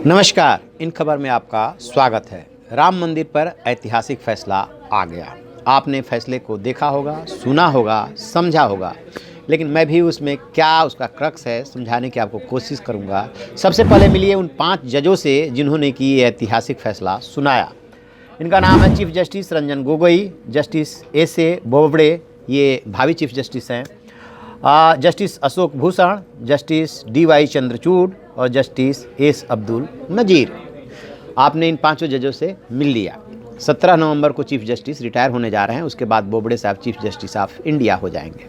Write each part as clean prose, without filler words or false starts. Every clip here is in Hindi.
नमस्कार, इन खबर में आपका स्वागत है। राम मंदिर पर ऐतिहासिक फैसला आ गया। आपने फैसले को देखा होगा, सुना होगा, समझा होगा, लेकिन मैं भी उसमें क्या उसका क्रक्स है समझाने की आपको कोशिश करूंगा। सबसे पहले मिलिए उन 5 जजों से जिन्होंने कि ये ऐतिहासिक फैसला सुनाया। इनका नाम है chief justice Ranjan Gogoi, justice एस.ए. Bobde, ये भावी चीफ जस्टिस हैं, justice Ashok Bhushan, justice D.Y.. Chandrachud और जस्टिस एस. अब्दुल नजीर। आपने इन 5 जजों से मिल लिया। 17 नवंबर को चीफ जस्टिस रिटायर होने जा रहे हैं। उसके बाद बोबड़े साहब चीफ जस्टिस ऑफ इंडिया हो जाएंगे।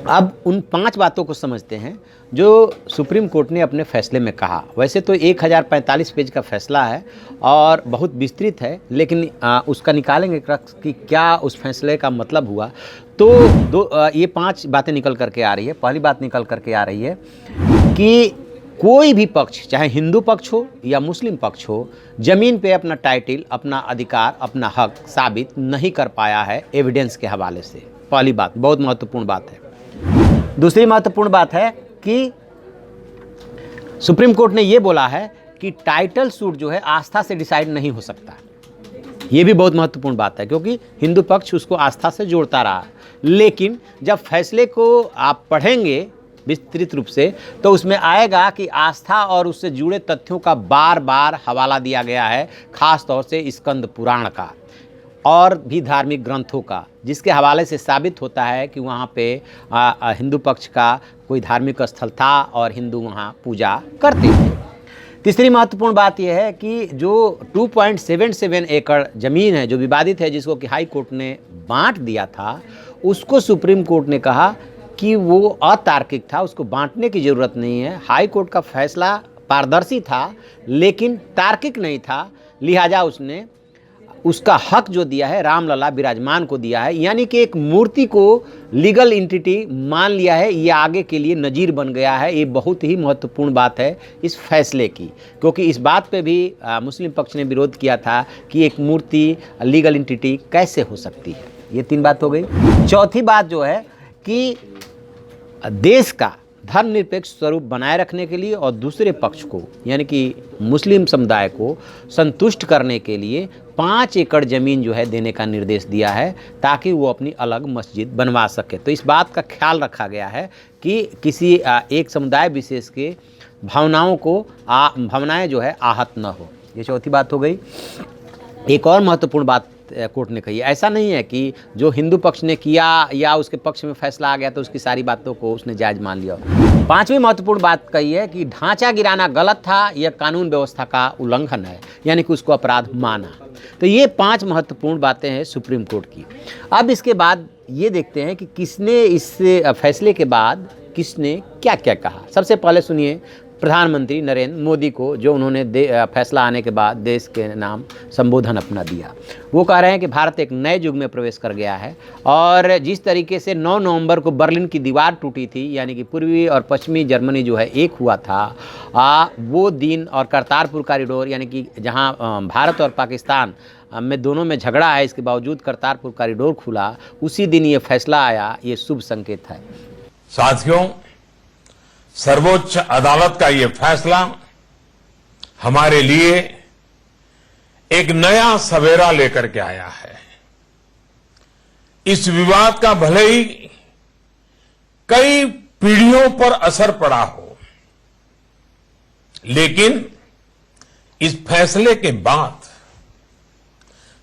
अब उन 5 बातों को समझते हैं जो सुप्रीम कोर्ट ने अपने फैसले में कहा। वैसे तो 1045 पेज का फैसला है और बहुत विस्तृत है, लेकिन उसका निकालेंगे कि क्या उस फैसले का मतलब हुआ तो ये 5 बातें निकल करके आ रही है। पहली बात निकल करके आ रही है कि कोई भी पक्ष, चाहे हिंदू पक्ष हो या मुस्लिम पक्ष हो, ज़मीन पे अपना टाइटल, अपना अधिकार, अपना हक साबित नहीं कर पाया है एविडेंस के हवाले से। पहली बात बहुत महत्वपूर्ण बात है। दूसरी महत्वपूर्ण बात है कि सुप्रीम कोर्ट ने ये बोला है कि टाइटल सूट जो है आस्था से डिसाइड नहीं हो सकता। ये भी बहुत महत्वपूर्ण बात है क्योंकि हिंदू पक्ष उसको आस्था से जोड़ता रहा। लेकिन जब फैसले को आप पढ़ेंगे विस्तृत रूप से तो उसमें आएगा कि आस्था और उससे जुड़े तथ्यों का बार बार हवाला दिया गया है, खास तौर से स्कंद पुराण का और भी धार्मिक ग्रंथों का, जिसके हवाले से साबित होता है कि वहाँ पे हिंदू पक्ष का कोई धार्मिक स्थल था और हिंदू वहाँ पूजा करते थे। तीसरी महत्वपूर्ण बात यह है कि जो 2.77 एकड़ ज़मीन है जो विवादित है, जिसको कि हाई कोर्ट ने बांट दिया था, उसको सुप्रीम कोर्ट ने कहा कि वो अतार्किक था, उसको बांटने की ज़रूरत नहीं है। हाई कोर्ट का फैसला पारदर्शी था लेकिन तार्किक नहीं था, लिहाजा उसने उसका हक जो दिया है रामलला विराजमान को दिया है, यानी कि एक मूर्ति को लीगल एंटिटी मान लिया है। ये आगे के लिए नज़ीर बन गया है। ये बहुत ही महत्वपूर्ण बात है इस फैसले की, क्योंकि इस बात पे भी मुस्लिम पक्ष ने विरोध किया था कि एक मूर्ति लीगल एंटिटी कैसे हो सकती है। ये 3 बात हो गई। चौथी बात जो है कि देश का धर्मनिरपेक्ष स्वरूप बनाए रखने के लिए और दूसरे पक्ष को यानी कि मुस्लिम समुदाय को संतुष्ट करने के लिए 5 एकड़ ज़मीन जो है देने का निर्देश दिया है ताकि वो अपनी अलग मस्जिद बनवा सके। तो इस बात का ख्याल रखा गया है कि किसी एक समुदाय विशेष के भावनाएं जो है आहत न हो। ये चौथी बात हो गई। एक और महत्वपूर्ण बात कोर्ट ने कही, ऐसा नहीं है कि जो हिंदू पक्ष ने किया या उसके पक्ष में फैसला आ गया तो उसकी सारी बातों को उसने जायज़ मान लिया। 5वीं महत्वपूर्ण बात कही है कि ढांचा गिराना गलत था, यह कानून व्यवस्था का उल्लंघन है, यानी कि उसको अपराध माना। तो ये 5 महत्वपूर्ण बातें हैं सुप्रीम कोर्ट की। अब इसके बाद ये देखते हैं कि किसने इस फैसले के बाद किसने क्या क्या कहा। सबसे पहले सुनिए प्रधानमंत्री नरेंद्र मोदी को, जो उन्होंने फैसला आने के बाद देश के नाम संबोधन अपना दिया। वो कह रहे हैं कि भारत एक नए युग में प्रवेश कर गया है और जिस तरीके से 9 नवंबर को बर्लिन की दीवार टूटी थी, यानी कि पूर्वी और पश्चिमी जर्मनी जो है एक हुआ था, वो दिन और करतारपुर कॉरिडोर, यानी कि जहाँ भारत और पाकिस्तान में दोनों में झगड़ा है, इसके बावजूद करतारपुर कॉरिडोर खुला, उसी दिन ये फैसला आया। ये शुभ संकेत है। साथियों, सर्वोच्च अदालत का ये फैसला हमारे लिए एक नया सवेरा लेकर के आया है। इस विवाद का भले ही कई पीढ़ियों पर असर पड़ा हो, लेकिन इस फैसले के बाद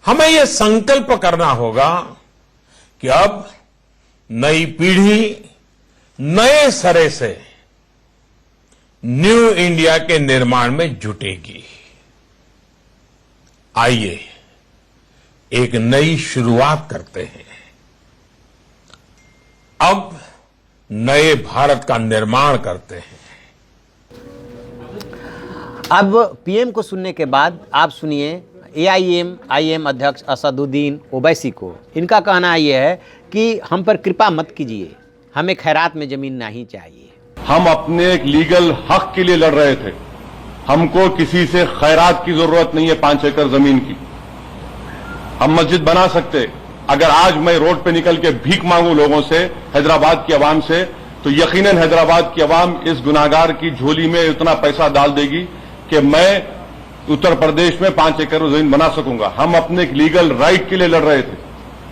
हमें यह संकल्प करना होगा कि अब नई पीढ़ी नए सिरे से न्यू इंडिया के निर्माण में जुटेगी। आइए एक नई शुरुआत करते हैं। अब नए भारत का निर्माण करते हैं। अब पीएम को सुनने के बाद आप सुनिए AIM अध्यक्ष असदुद्दीन ओवैसी को। इनका कहना यह है कि हम पर कृपा मत कीजिए, हमें खैरात में जमीन नहीं चाहिए। हम अपने एक लीगल हक के लिए लड़ रहे थे। हमको किसी से खैरात की जरूरत नहीं है 5 एकड़ जमीन की। हम मस्जिद बना सकते। अगर आज मैं रोड पे निकल के भीख मांगू लोगों से, हैदराबाद की आवाम से, तो यकीनन हैदराबाद की आवाम इस गुनाहगार की झोली में इतना पैसा डाल देगी कि मैं उत्तर प्रदेश में 5 एकड़ जमीन बना सकूंगा। हम अपने एक लीगल राइट के लिए लड़ रहे थे।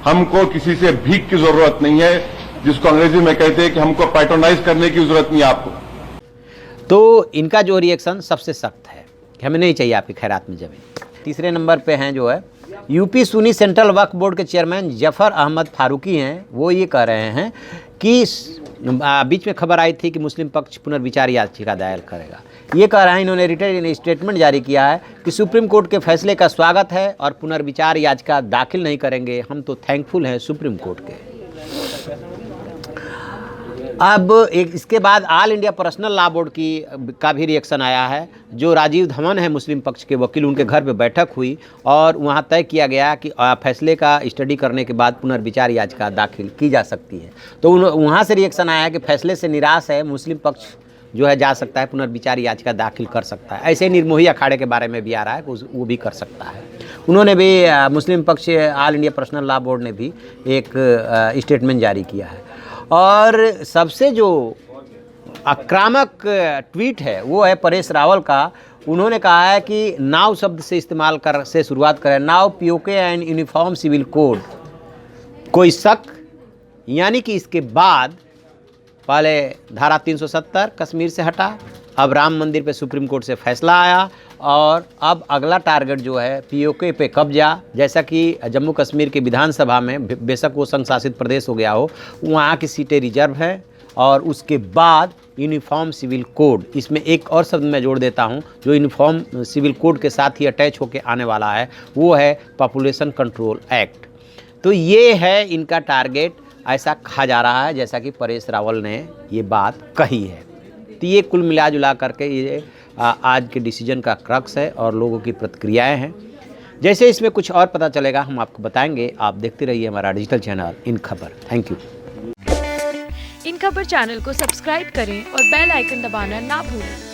हमको किसी से भीख की जरूरत नहीं है, जिसको अंग्रेजी में कहते हैं कि हमको पैट्रोनाइज करने की जरूरत नहीं है आपको। तो इनका जो रिएक्शन सबसे सख्त है कि हमें नहीं चाहिए आपकी खैरात में जमीन। तीसरे नंबर पे हैं जो है यूपी सुन्नी सेंट्रल वक्फ बोर्ड के चेयरमैन जफर अहमद फारूकी हैं। वो ये कह रहे हैं कि बीच में खबर आई थी कि मुस्लिम पक्ष पुनर्विचार याचिका दायर करेगा। ये कह रहे हैं, इन्होंने रिटर्न स्टेटमेंट जारी किया है कि सुप्रीम कोर्ट के फैसले का स्वागत है और पुनर्विचार याचिका दाखिल नहीं करेंगे। हम तो थैंकफुल हैं सुप्रीम कोर्ट के। अब इसके बाद all India personal law board का भी रिएक्शन आया है। जो राजीव धवन है मुस्लिम पक्ष के वकील, उनके घर पे बैठक हुई और वहाँ तय किया गया कि फैसले का स्टडी करने के बाद पुनर्विचार याचिका दाखिल की जा सकती है। तो वहाँ से रिएक्शन आया है कि फैसले से निराश है, मुस्लिम पक्ष जो है जा सकता है, पुनर्विचार याचिका दाखिल कर सकता है। ऐसे ही निर्मोही अखाड़े के बारे में भी आ रहा है कि वो भी कर सकता है। उन्होंने भी मुस्लिम पक्ष all India personal law board ने भी एक स्टेटमेंट जारी किया है। और सबसे जो आक्रामक ट्वीट है वो है परेश रावल का। उन्होंने कहा है कि नाउ शब्द से से शुरुआत करें, now PoK and uniform civil code. कोई शक, यानी कि इसके बाद पहले धारा 370 कश्मीर से हटा, अब राम मंदिर पे सुप्रीम कोर्ट से फैसला आया और अब अगला टारगेट जो है पीओके पे कब्जा। जैसा कि जम्मू कश्मीर के विधानसभा में बेशक वो संघ शासित प्रदेश हो गया हो, वहाँ की सीटें रिजर्व हैं। और उसके बाद यूनिफॉर्म सिविल कोड, इसमें एक और शब्द मैं जोड़ देता हूँ जो यूनिफॉर्म सिविल कोड के साथ ही अटैच होकर आने वाला है, वो है पॉपुलेशन कंट्रोल एक्ट। तो ये है इनका टारगेट, ऐसा कहा जा रहा है, जैसा कि परेश रावल ने ये बात कही है। तो ये कुल मिला जुला करके ये आज के डिसीजन का क्रक्स है और लोगों की प्रतिक्रियाएं हैं। जैसे इसमें कुछ और पता चलेगा हम आपको बताएंगे। आप देखते रहिए हमारा डिजिटल चैनल इन खबर। Thank you. इन खबर चैनल को सब्सक्राइब करें और बेल आइकन दबाना ना भूलें।